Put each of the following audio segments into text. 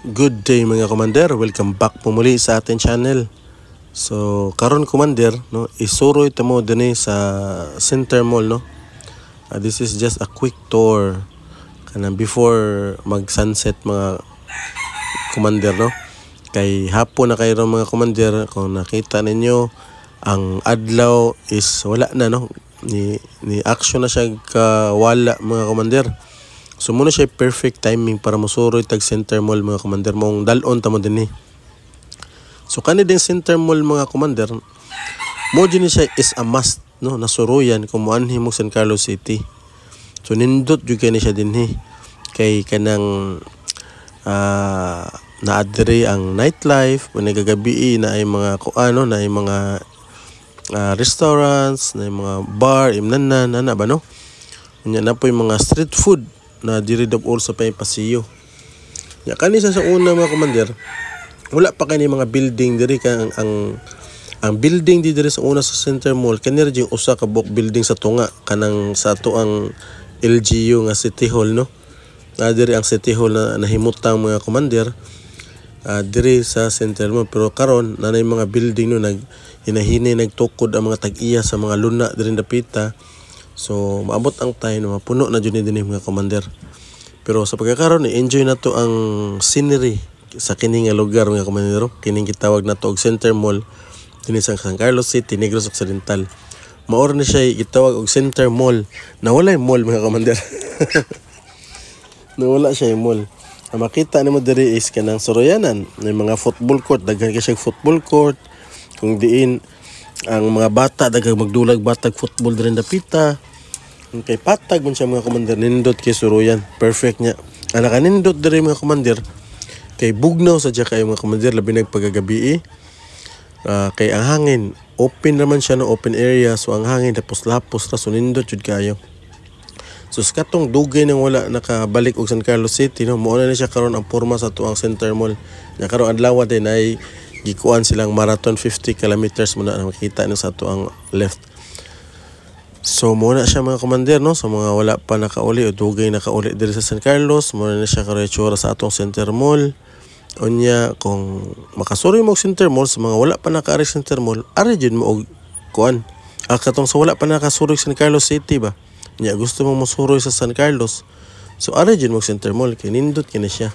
Good day mga commander, welcome back po muli sa ating channel. So karon commander, no, isuroy ta mo dinhi sa Center Mall, no. This is just a quick tour kanang before mag sunset mga commander, no. Kay hapon na kayo mga commander, kung nakita ninyo ang adlaw is wala na, no. Ni action na siya kawala mga commander. So muna siya perfect timing para musuroy tag Center Mall mga commander, mong dalon ta mo dinhi. So kani ding Center Mall mga commander, mo dinhi siya is a must, no, nasuroyan kung moanhi mo San Carlos City. So nindot jud kani siya dinhi kay kanang naadri ang nightlife, when gagabi na ay mga kuano, na ay mga restaurants, na ay mga bar, imnanan ana ba, no. Nya na po yung mga street food na diri daw all sa pasiyo. Ya kanisa sa una mga commander, wala pa kani mga building diri ka ang building diri sa una sa Center Mall kani ra yung usa ka buok building sa tunga kanang sa ato ang LGU nga City Hall, no. Diri ang City Hall na nahimutang mga commander diri sa Center Mall, pero karon nanay mga building no hinahinay nagtukod ang mga tag-iya sa mga luna diri dapita. So maabot ang time mapuno na jud dinhi mga commander. Pero sa pagkakaroon enjoy na to ang scenery sa kining nga lugar mga commander. Kining gitawag na to og Center Mall dinhi sa San Carlos City, Negros Occidental. Maor na siya gitawag og Center Mall na walay mall mga commander. Na wala siya yung mall. Ang makita nimo diri is kanang soroyanan, may mga football court, daghan ka siya football court kung diin ang mga bata daghang magdulag batag football diri dapita. Kay patag man siya mga commander, nindot kay suruyan, perfect nya. Ana kanindot diri mga commander kay bugnaw sa diya kay mga commander, labi nagpagagabi kay ang hangin open naman siya, no, open area, so ang hangin tapos lapos ra, so nindot jud kayo. So sa katong dugay nang wala nakabalik og San Carlos City, no, mo na siya karon ang porma sa tuang Center Mall. Nya karon adlaw din ay gikuan silang marathon 50 kilometers muna na makita no sa ato ang left. So muna siya mga commander, no, sa mga wala pa nakauli o dugay nakauli diri sa San Carlos, muna na siya karetsura sa atong Center Mall. Unya kung makasuri mo og Center Mall, sa mga wala pa nakaari Center Mall, ari jud mo og kuan. Katong sa wala pa nakasuri San Carlos City ba, nya gusto mo musuroy sa San Carlos, so ari jud mo og Center Mall kay nindot kini siya.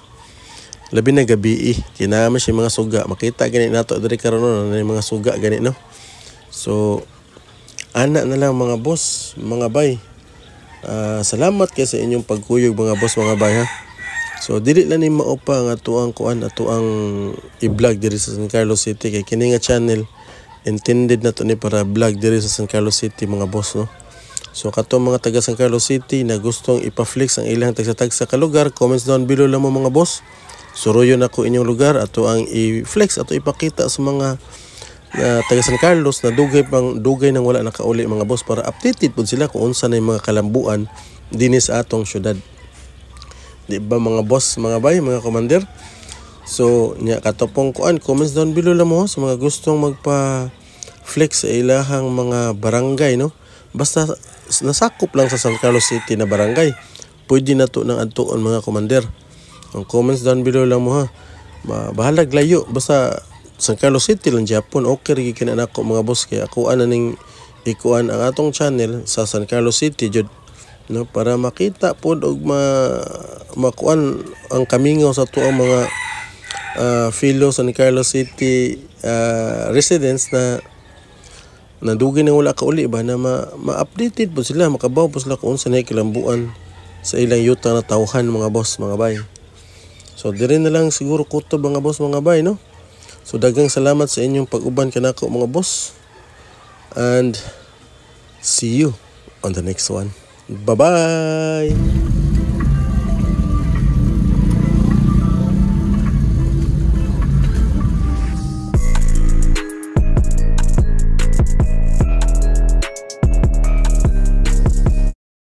Labi na gabi kinama siya mga suga, makita gani nato diri karon no, mga suga gani, no. So ana na lang mga boss, mga bay. Salamat kay sa inyong pagkuyog mga boss, mga bay, ha. So dili lang ni maupa nga tuang kuan ato ang i-vlog diri sa San Carlos City kay kini nga channel intended na to ni para vlog diri sa San Carlos City mga boss, no. So kato mga taga San Carlos City na gustong ipa-flex ang ilang tagsa-tagsa ka lugar, comments down below lang mo mga boss. Suruyon ako inyong lugar ato ang i-flex ato ipakita sa mga taga San Carlos na dugay nang wala nakauli mga boss, para updated pud sila kung unsa na yung mga kalambuan dinhi sa atong syudad. Di ba mga boss, mga bay, mga commander? So nya katopong kuan, comments down below lang mo sa mga gustong magpa-flex sa ilahang mga barangay, no. Basta nasakop lang sa San Carlos City na barangay, pwede na to nang adtuon mga commander. Ang comments down below lang mo, ha. Bahalag layo, basta San Carlos City lang Japon, okay rin kinan ako mga boss, kaya ako ning ikuan ang atong channel sa San Carlos City jud, no, para makita pod og makuan ang kamingaw sa tuang mga fellow San Carlos City residents na dugay nang wala kauli ba, na ma-updated po sila, makabaw po sila kung unsa na kilambuan sa ilang yuta na tawhan mga boss, mga bay. So dire na lang siguro kutob mga boss, mga bay, no. So daghang salamat sa inyong pag-uban kanako mga boss, and see you on the next one. Bye bye.